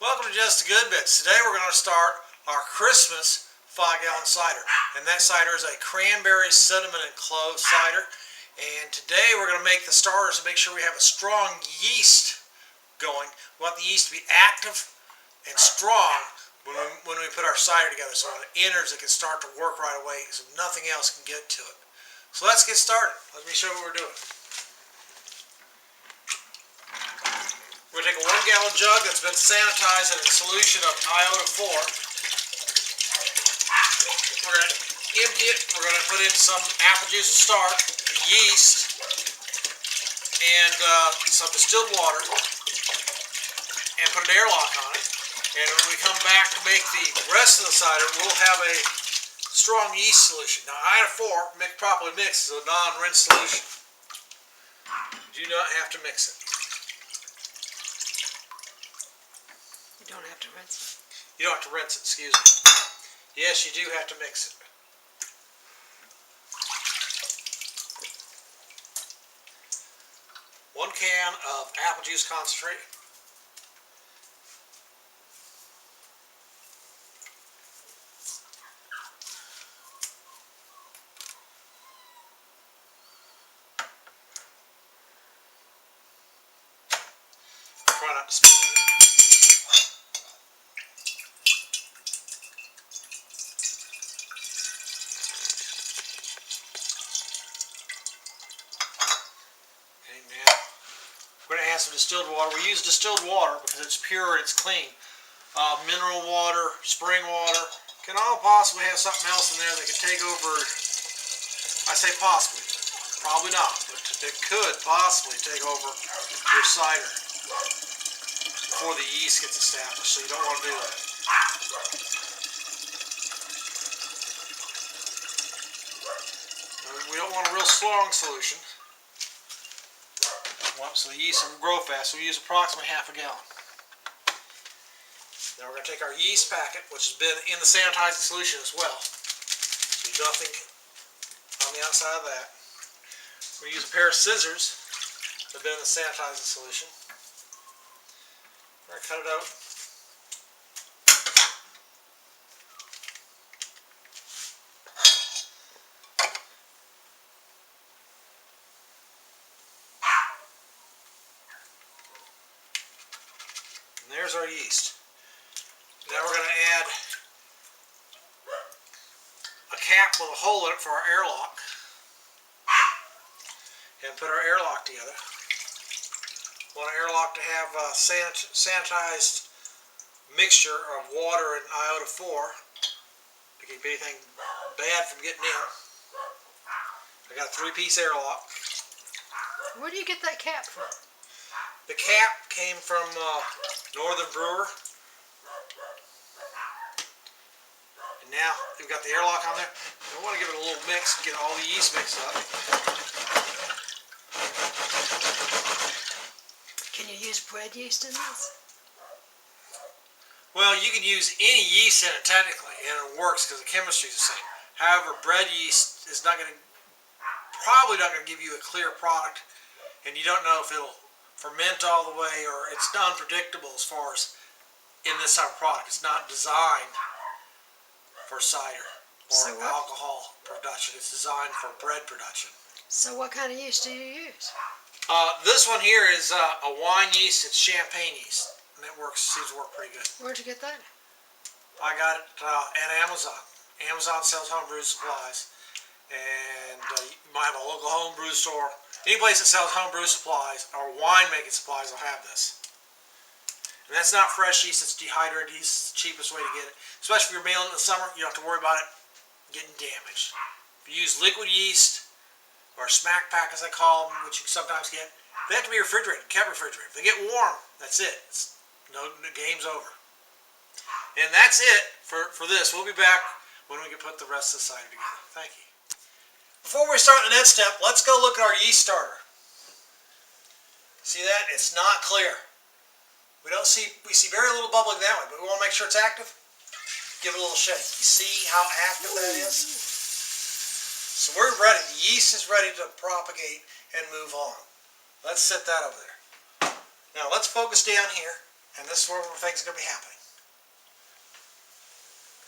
Welcome to Just a Good Bits. Today we're going to start our Christmas 5-gallon cider. And that cider is a cranberry, cinnamon, and clove cider. And today we're going to make the starters to make sure we have a strong yeast going. We want the yeast to be active and strong when we put our cider together, so when it enters it can start to work right away so nothing else can get to it. So let's get started. Let me show you what we're doing. We're going to take a 1-gallon jug that's been sanitized in a solution of iota 4. We're going to empty it. We're going to put in some apple juice to start, yeast, and some distilled water, and put an airlock on it. And when we come back to make the rest of the cider, we'll have a strong yeast solution. Now, iota 4, properly mixed, is a non-rinse solution. You do not have to mix it. You don't have to rinse it. You don't have to rinse it, excuse me. Yes, you do have to mix it. One can of apple juice concentrate. Try not to spill it. We're going to add some distilled water. We use distilled water because it's pure and it's clean. Mineral water, spring water, can all possibly have something else in there that can take over. I say possibly, probably not, but it could possibly take over your cider before the yeast gets established, so you don't want to do that. We don't want a real strong solution. So the yeast will grow fast, so we use approximately half a gallon. Now we're going to take our yeast packet, which has been in the sanitizing solution as well. So there's nothing on the outside of that. We use a pair of scissors that have been in the sanitizing solution. We're going to cut it out. There's our yeast. Now we're going to add a cap with a hole in it for our airlock and put our airlock together. We want our airlock to have a sanitized mixture of water and iota 4 to keep anything bad from getting in. I got a 3-piece airlock. Where do you get that cap from? The cap came from Northern Brewer. And now we've got the airlock on there. We want to give it a little mix to get all the yeast mixed up. Can you use bread yeast in this? Well, you can use any yeast in it technically, and it works because the chemistry is the same. However, bread yeast is probably not going to give you a clear product, and you don't know if it'll ferment all the way, or it's unpredictable as far as in this type of product. It's not designed for cider or alcohol production. It's designed for bread production. So what kind of yeast do you use? This one here is a wine yeast. It's champagne yeast, and it seems to work pretty good. Where'd you get that? I got it at Amazon. Amazon sells homebrew supplies, and you might have a local homebrew store. Any place that sells homebrew supplies or wine-making supplies will have this. And that's not fresh yeast, it's dehydrated yeast. It's the cheapest way to get it. Especially if you're mailing in the summer, you don't have to worry about it getting damaged. If you use liquid yeast, or smack pack as I call them, which you can sometimes get, they have to be refrigerated, kept refrigerated. If they get warm, that's it. The game's over. And that's it for this. We'll be back when we can put the rest of the cider together. Thank you. Before we start the next step, let's go look at our yeast starter. See that? It's not clear. We see very little bubbling that way, but we want to make sure it's active. Give it a little shake. You see how active that is? So we're ready. The yeast is ready to propagate and move on. Let's set that over there. Now let's focus down here. And this is where things are going to be happening.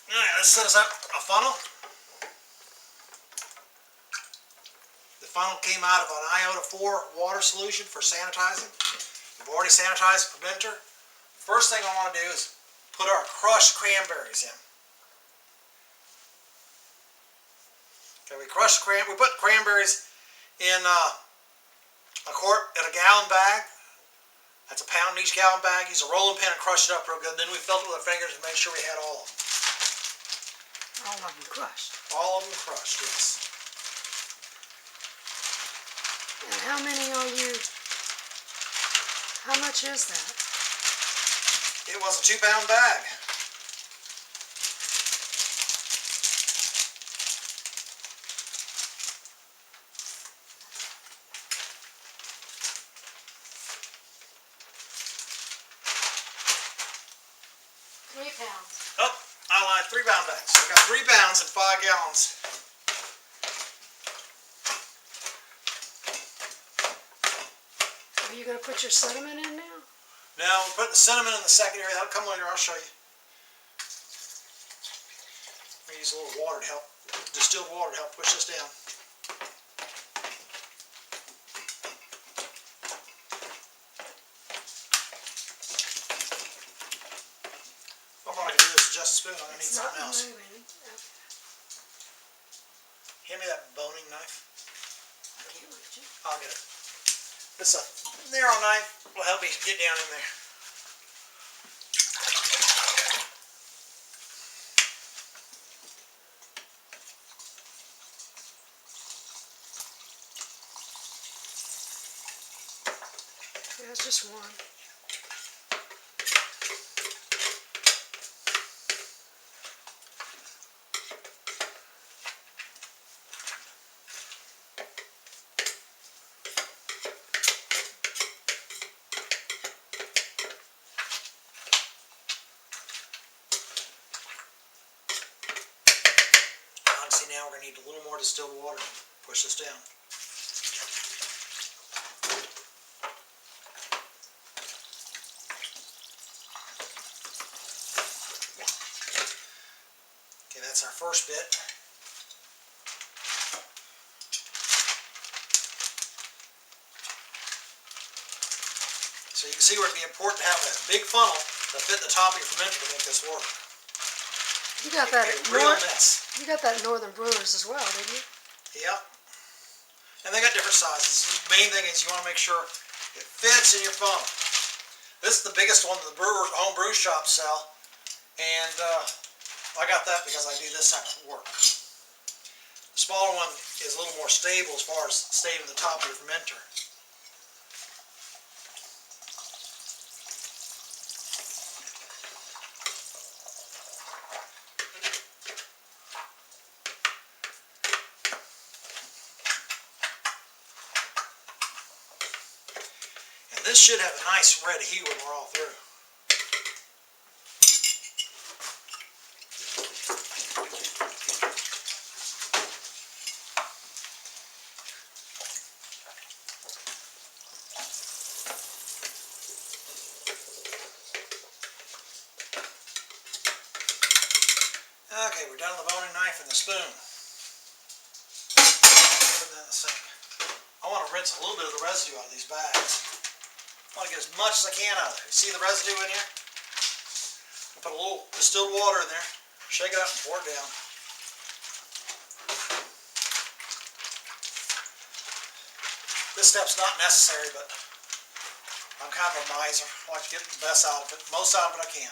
Alright, let's set us up a funnel. The funnel came out of an iota 4 water solution for sanitizing. We've already sanitized the fermenter. First thing I want to do is put our crushed cranberries in. Okay, we put cranberries in a quart in a gallon bag. That's a pound in each gallon bag. Use a rolling pin and crush it up real good. Then we felt it with our fingers and made sure we had all of them. All of them crushed. All of them crushed, yes. And how many are you? How much is that? It was a 2-pound bag. £3. Oh, I lied, 3-pound bags. So we got 3 pounds and 5 gallons. Are you going to put your cinnamon in now? Now, we'll put the cinnamon in the secondary. That'll come later. I'll show you. I use a little water to help, distilled water to help push this down. What I'm going to do is adjust the spoon. I'm going to need something else. Moving. Okay. Hand me that boning knife. I can't reach it. I'll get it. This narrow knife will help me get down in there. Yeah, it's just one. Obviously now we're going to need a little more distilled water to push this down. Okay, that's our first bit. So you can see where it'd be important to have a big funnel that fit the top of your fermenter to make this work. You got that It'd be a real mess. You got that Northern Brewers as well, didn't you? Yep. And they got different sizes. The main thing is you want to make sure it fits in your funnel. This is the biggest one that the home brew shops sell. And I got that because I do this type of work. The smaller one is a little more stable as far as staying in the top of your fermenter. And this should have a nice red hue when we're all through. Okay, we're done with the boning knife and the spoon. Put that in the sink. I want to rinse a little bit of the residue out of these bags. I want to get as much as I can out of there. You see the residue in here? I'll put a little distilled water in there, shake it up and pour it down. This step's not necessary, but I'm kind of a miser. I like to get the best out of it, most out of it I can.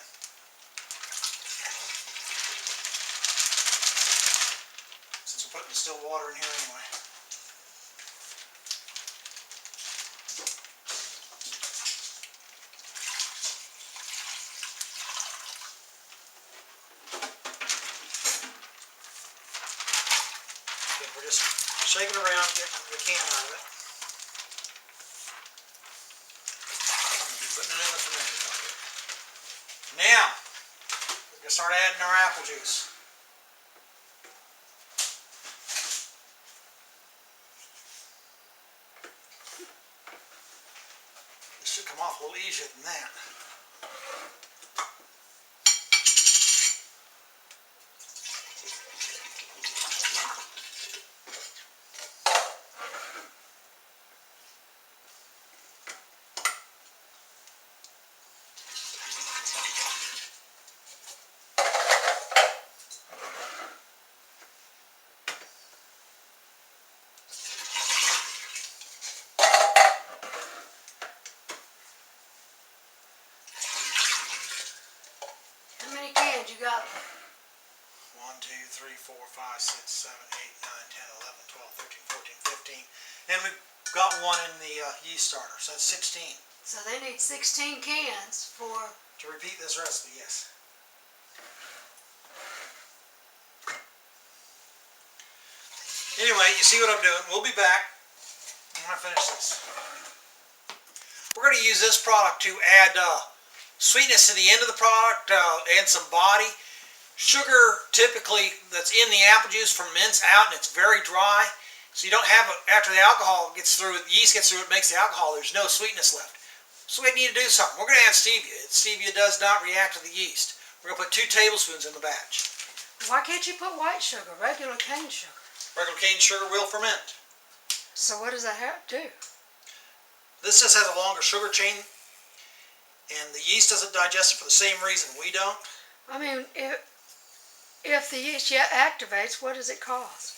Since we're putting distilled water in here anyway. Okay, we're just shaking around, getting the can out of it. Putting it in the fermenter bucket. Now, we're going to start adding our apple juice. This should come off a little easier than that. cans you got? 1, 2, 3, 4, 5, 6, 7, 8, 9, 10, 11, 12, 13, 14, 15. And we've got one in the yeast starter, so that's 16. So they need 16 cans for... To repeat this recipe, yes. Anyway, you see what I'm doing. We'll be back when I finish this. We're going to use this product to add sweetness to the end of the product and some body. Sugar typically that's in the apple juice ferments out and it's very dry. So you don't have, after the alcohol gets through, the yeast gets through, it makes the alcohol, there's no sweetness left. So we need to do something. We're going to add stevia. Stevia does not react to the yeast. We're going to put 2 tablespoons in the batch. Why can't you put white sugar, regular cane sugar? Regular cane sugar will ferment. So what does that have to do? This just has a longer sugar chain and the yeast doesn't digest it for the same reason we don't. I mean, if the yeast activates, what does it cause?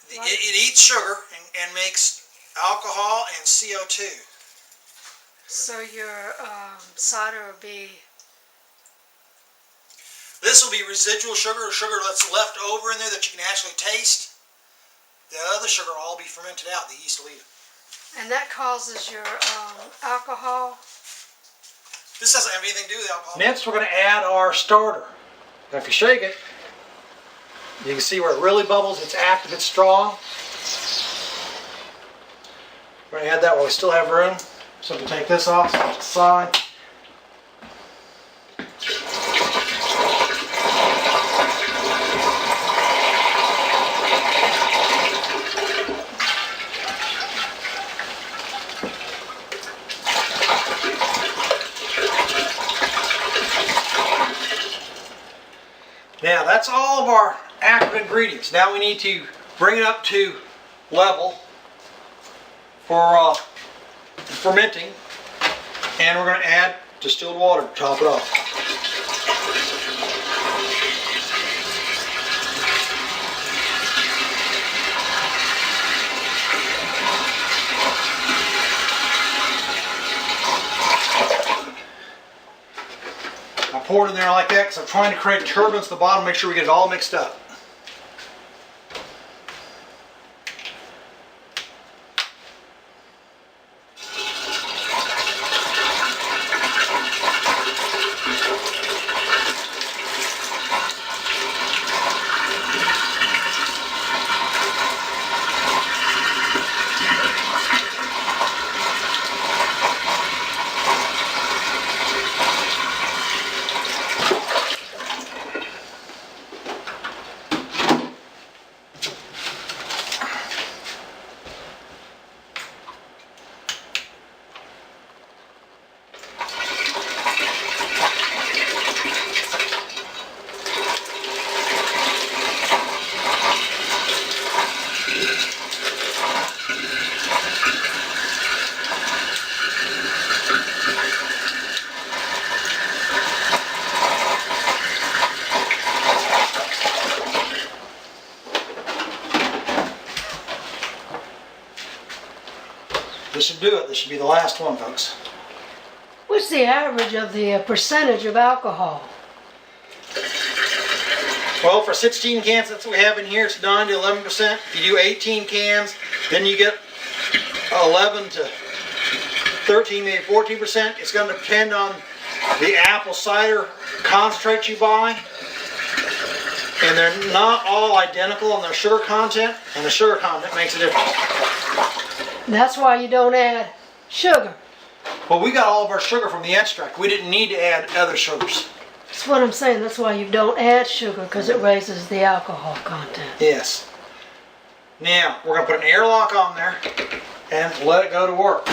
It eats sugar and makes alcohol and CO2. So your cider will be... This will be residual sugar, or sugar that's left over in there that you can actually taste. The other sugar will all be fermented out. The yeast will eat it. And that causes your alcohol? This doesn't have anything to do with alcohol. Next we're going to add our starter. Now if you shake it, you can see where it really bubbles. It's active, it's strong. We're going to add that while we still have room. So we can take this off, set it to the side. Now that's all of our active ingredients. Now we need to bring it up to level for fermenting, and we're going to add distilled water to top it off. I pour it in there like that because I'm trying to create turbulence at the bottom, make sure we get it all mixed up. This should do it. This should be the last one, folks. What's the average of the percentage of alcohol? Well, for 16 cans that's what we have in here, it's 9 to 11%. If you do 18 cans, then you get 11 to 13, maybe 14%. It's going to depend on the apple cider concentrate you buy. And they're not all identical in their sugar content, and the sugar content makes a difference. That's why you don't add sugar. Well, we got all of our sugar from the extract. We didn't need to add other sugars. That's what I'm saying. That's why you don't add sugar, because it raises the alcohol content. Yes. Now, we're going to put an airlock on there and let it go to work.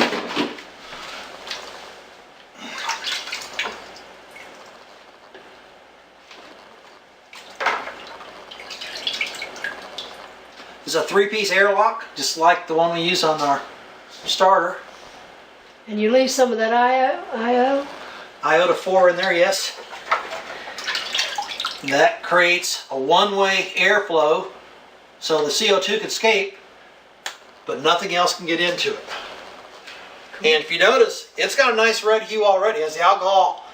This is a 3-piece airlock, just like the one we use on our starter. And you leave some of that iota 4 in there, yes. That creates a one-way airflow so the CO2 can escape, but nothing else can get into it. And if you notice, it's got a nice red hue already. As the alcohol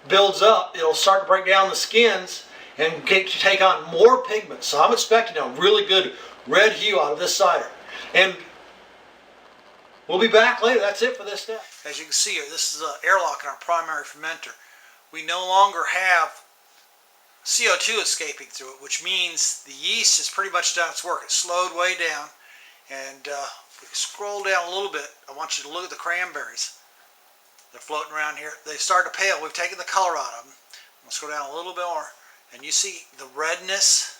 builds up, it'll start to break down the skins and get to take on more pigment. So I'm expecting a really good red hue out of this cider. And we'll be back later. That's it for this step. As you can see here, this is the airlock in our primary fermenter. We no longer have CO2 escaping through it, which means the yeast has pretty much done its work. It slowed way down. And if we scroll down a little bit, I want you to look at the cranberries. They're floating around here. They start to pale. We've taken the color out of them. We'll scroll down a little bit more. And you see the redness.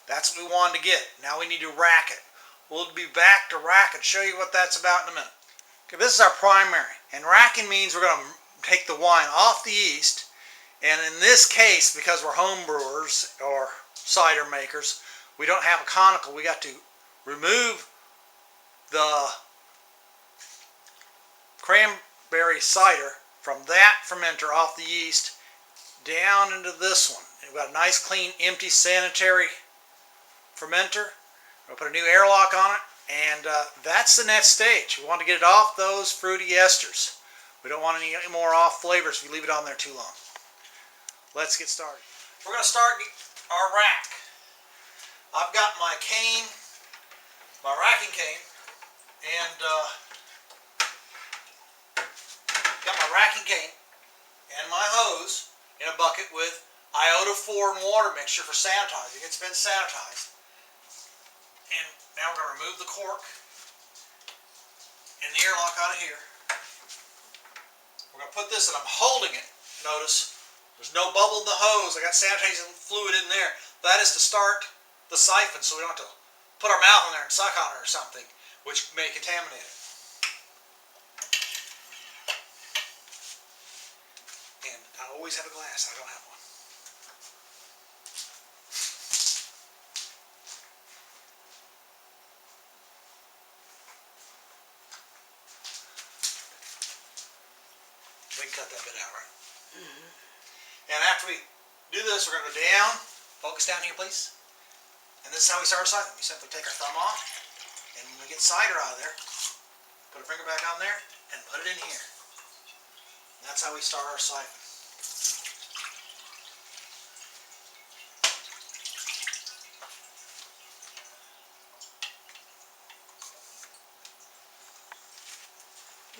That's what we wanted to get. Now we need to rack it. We'll be back to rack and show you what that's about in a minute. Okay, this is our primary. And racking means we're going to take the wine off the yeast. And in this case, because we're home brewers or cider makers, we don't have a conical. We got to remove the cranberry cider from that fermenter off the yeast down into this one. And we've got a nice, clean, empty, sanitary fermenter. We'll put a new airlock on it, and that's the next stage. We want to get it off those fruity esters. We don't want any more off flavors if we leave it on there too long. Let's get started. We're going to start our rack. I've got my cane, my racking cane, and got my racking cane and my hose in a bucket with iota-4 and water mixture for sanitizing. It's been sanitized. And now we're going to remove the cork and the airlock out of here. We're going to put this, and I'm holding it. Notice there's no bubble in the hose. I got sanitizing fluid in there. That is to start the siphon, so we don't have to put our mouth in there and suck on it or something, which may contaminate it. And I always have a glass. I don't have one. We can cut that bit out, right? Mm-hmm. And after we do this, we're going to go down. Focus down here, please. And this is how we start our siphon. We simply take our thumb off, and when we get cider out of there, put our finger back on there, and put it in here. And that's how we start our siphon.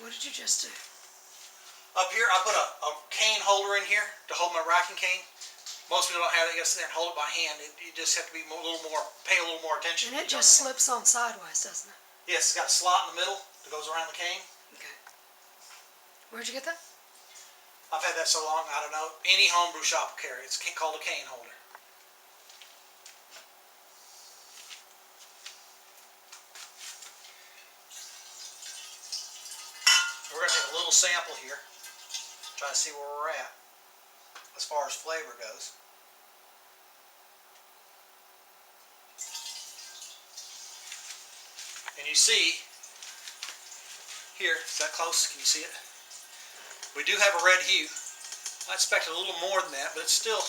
What did you just do? Up here, I put a cane holder in here to hold my racking cane. Most people don't have it. You got to sit there and hold it by hand. You just have to be pay a little more attention. And it just slips on sideways, doesn't it? Yes, it's got a slot in the middle that goes around the cane. Okay. Where'd you get that? I've had that so long, I don't know. Any homebrew shop will carry it. It's called a cane holder. We're going to take a little sample here. Try to see where we're at as far as flavor goes. And you see here, is that close? Can you see it? We do have a red hue. I expected a little more than that, but it's still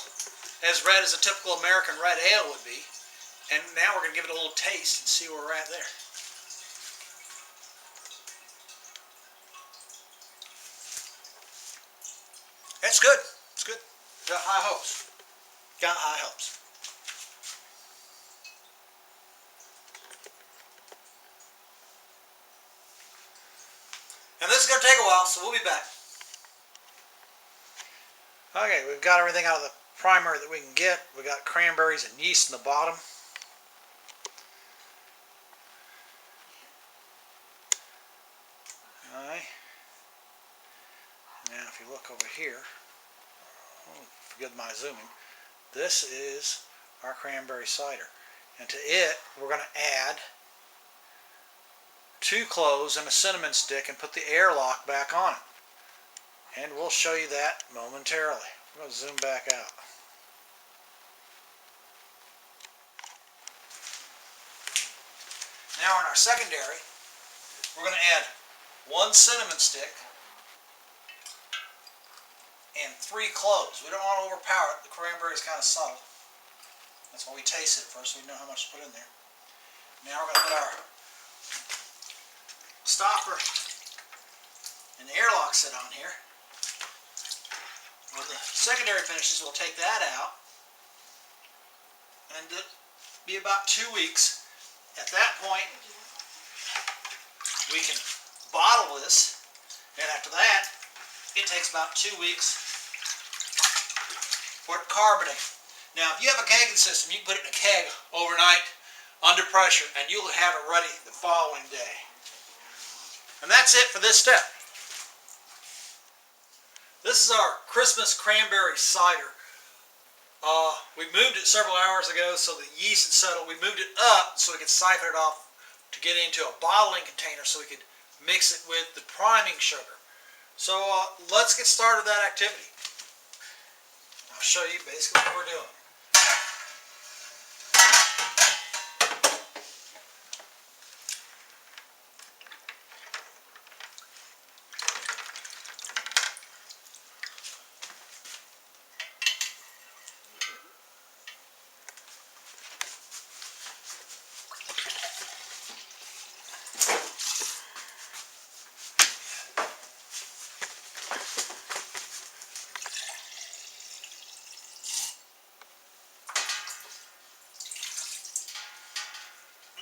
as red as a typical American red ale would be. And now we're going to give it a little taste and see where we're at there. That's good. It's good. Got high hopes. Got high hopes. And this is going to take a while, so we'll be back. Okay, we've got everything out of the primer that we can get. We got cranberries and yeast in the bottom. Alright. Now if you look over here, forgive my zooming, this is our cranberry cider. And to it, we're going to add 2 cloves and a cinnamon stick and put the airlock back on it. And we'll show you that momentarily. I'm going to zoom back out. Now in our secondary, we're going to add 1 cinnamon stick and 3 cloves. We don't want to overpower it. The cranberry is kind of subtle. That's why we taste it first so we know how much to put in there. Now we're going to put our stopper and the airlock set on here. We'll secondary finishes, we'll take that out. And it'll be about 2 weeks. At that point, we can bottle this. And after that, it takes about 2 weeks for it to carbonate. Now, if you have a kegging system, you can put it in a keg overnight under pressure, and you'll have it ready the following day. And that's it for this step. This is our Christmas Cranberry Cider. We moved it several hours ago so the yeast had settled. We moved it up so we could siphon it off to get into a bottling container so we could mix it with the priming sugar. So let's get started with that activity. I'll show you basically what we're doing.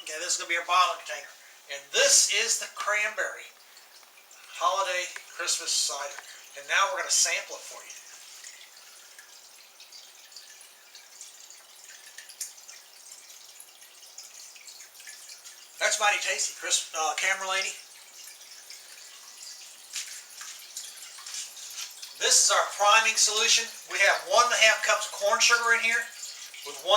Okay, this is going to be our bottling container. And this is the cranberry holiday Christmas cider. And now we're going to sample it for you. That's mighty tasty, camera lady. This is our priming solution. We have 1.5 cups of corn sugar in here with 1.5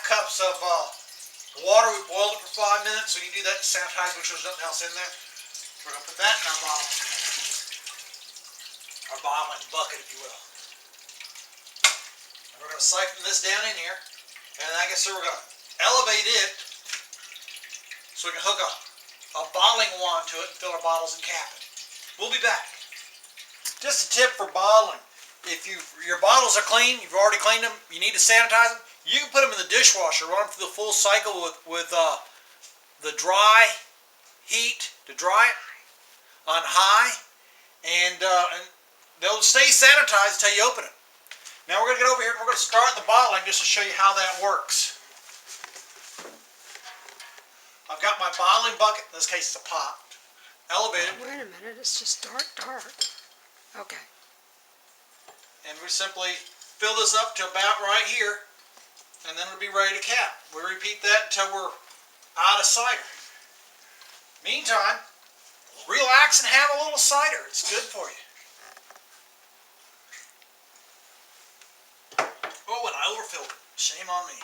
cups of water. We boiled it for 5 minutes, so you can do that to sanitize, make sure there's nothing else in there. We're going to put that in our bottle. Our bottling bucket, if you will. And we're going to siphon this down in here. And like I said, we're going to elevate it so we can hook a bottling wand to it and fill our bottles and cap it. We'll be back. Just a tip for bottling. If your bottles are clean, you've already cleaned them, you need to sanitize them, you can put them in the dishwasher, run them through the full cycle with the dry heat to dry it on high, and they'll stay sanitized until you open it. Now we're going to get over here and we're going to start the bottling just to show you how that works. I've got my bottling bucket, in this case it's a pot, elevated. Wait a minute, it's just dark. Okay. And we simply fill this up to about right here, and then it'll be ready to cap. We repeat that until we're out of cider. Meantime, relax and have a little cider. It's good for you. Oh, and I overfilled it. Shame on me.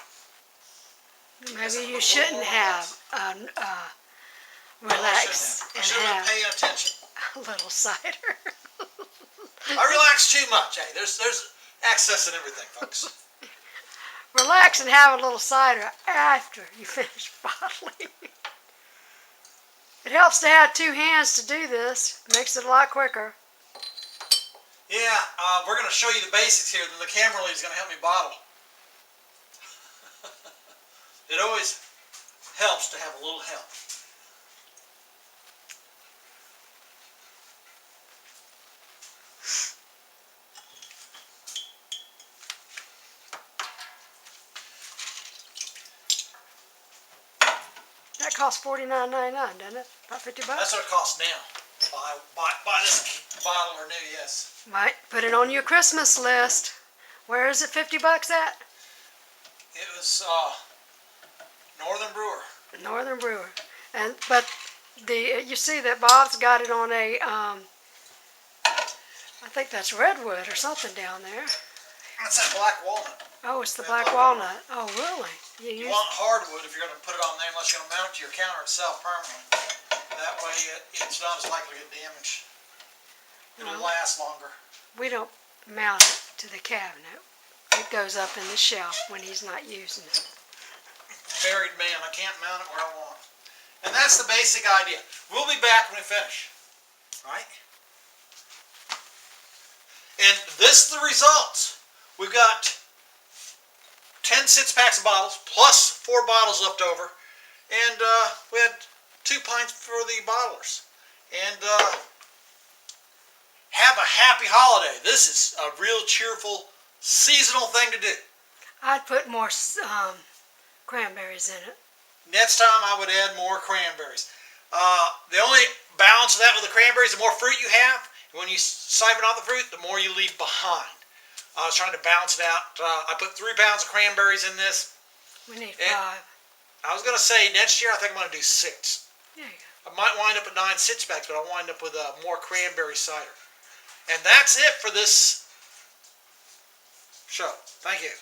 Maybe you shouldn't have relax I should have been paying attention. a little cider. I relax too much. Hey, there's excess in everything, folks. Relax and have a little cider after you finish bottling. It helps to have 2 hands to do this. Makes it a lot quicker. Yeah, we're going to show you the basics here. Then the camera lady's going to help me bottle. It always helps to have a little help. That costs $49.99, doesn't it? About 50 bucks? That's what it costs now. Buy this bottle or new, yes. Might put it on your Christmas list. Where is it 50 bucks at? It was Northern Brewer. Northern Brewer. But you see that Bob's got it on a I think that's redwood or something down there. That's that black walnut. Oh, it's the black walnut. Oh, really? You want hardwood if you're going to put it on there, unless you're going to mount it to your counter itself permanently. That way it's not as likely to get damaged. It'll last longer. We don't mount it to the cabinet. It goes up in the shelf when he's not using it. Married man, I can't mount it where I want. And that's the basic idea. We'll be back when we finish. Right? And this is the results. We've got 10 6-packs of bottles, plus 4 bottles left over. And we had 2 pints for the bottlers. And have a happy holiday. This is a real cheerful seasonal thing to do. I'd put more cranberries in it. Next time I would add more cranberries. The only balance of that with the cranberries, the more fruit you have, when you siphon off the fruit, the more you leave behind. I was trying to balance it out. I put 3 pounds of cranberries in this. We need And 5. I was going to say next year I think I'm going to do 6. There you go. I might wind up at 9 6-packs, but I'll wind up with more cranberry cider. And that's it for this show. Thank you.